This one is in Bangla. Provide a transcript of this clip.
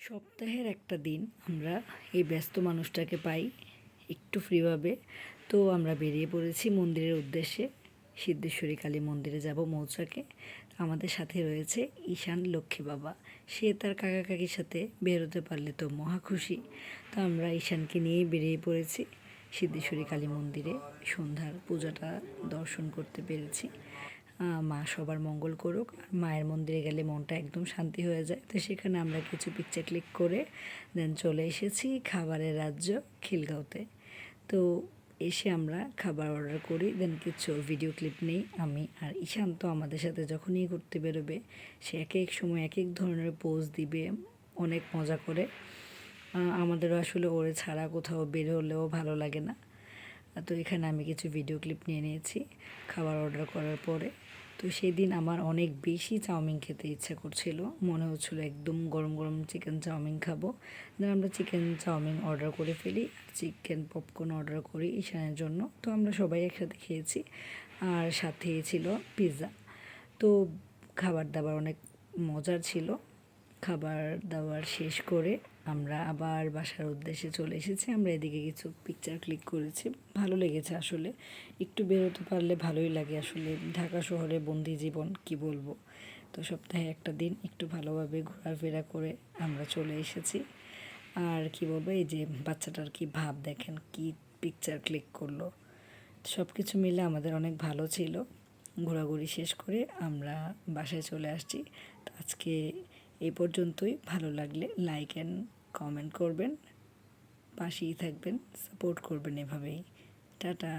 সপ্তাহের একটা দিন আমরা এই ব্যস্ত মানুষটাকে পাই একটু ফ্রিভাবে। তো আমরা বেরিয়ে পড়েছি মন্দিরের উদ্দেশ্যে। সিদ্ধেশ্বরী কালী মন্দিরে যাব মৌচাকে। আমাদের সাথে রয়েছে ঈশান লক্ষ্মী বাবা। সে তার কাকা কাকির সাথে বেরোতে পারলে তো মহা খুশি। তো আমরা ঈশানকে নিয়েই বেরিয়ে পড়েছি সিদ্ধেশ্বরী কালী মন্দিরে। সন্ধ্যার পূজাটা দর্শন করতে পেরেছি। মা সবার মঙ্গল করুক। আর মায়ের মন্দিরে গেলে মনটা একদম শান্তি হয়ে যায়। তো সেখানে আমরা কিছু পিকচার ক্লিক করে দেন চলে এসেছি খাবারের রাজ্য খিলগাঁওতে। তো এসে আমরা খাবার অর্ডার করি, দেন কিছু ভিডিও ক্লিপ নেই আমি আর ঈশান। তো আমাদের সাথে যখনই ঘুরতে বেরোবে সে এক এক সময় এক এক ধরনের পোজ দিবে, অনেক মজা করে। আমাদেরও আসলে ওরে ছাড়া কোথাও বের হলেও ভালো লাগে না। তো এখানে আমি কিছু ভিডিও ক্লিপ নিয়ে নিয়েছি খাবার অর্ডার করার পরে। তো সেদিন আমার অনেক বেশি চাউমিন খেতে ইচ্ছা করছিল, মনে হচ্ছিলো একদম গরম গরম চিকেন চাউমিন খাবো। দেন আমরা চিকেন চাউমিন অর্ডার করে ফেলি, চিকেন পপকর্ন অর্ডার করি ঈশানের জন্য। তো আমরা সবাই একসাথে খেয়েছি আর সাথে ছিল পিৎজা। তো খাবার দাবার অনেক মজার ছিল। খাবার দাবার শেষ করে আমরা আবার বাসার উদ্দেশ্যে চলে এসেছি। আমরা এদিকে কিছু পিকচার ক্লিক করেছি, ভালো লেগেছে আসলে। একটু বেরোতে পারলে ভালোই লাগে আসলে। ঢাকা শহরে বন্দি জীবন কি বলবো। তো সপ্তাহে একটা দিন একটু ভালোভাবে ঘোরাফেরা করে আমরা চলে এসেছি। আর কি বলবো, এই যে বাচ্চাটার কি ভাব দেখেন, কি পিকচার ক্লিক করলো। সব কিছু মিলে আমাদের অনেক ভালো ছিল। ঘোরাঘুরি শেষ করে আমরা বাসায় চলে আসছি। তো আজকে এই পর্যন্তই। ভালো লাগলে লাইক অ্যান্ড কমেন্ট করবেন, পাশেই থাকবেন, সাপোর্ট করবেন এভাবেই। টাটা।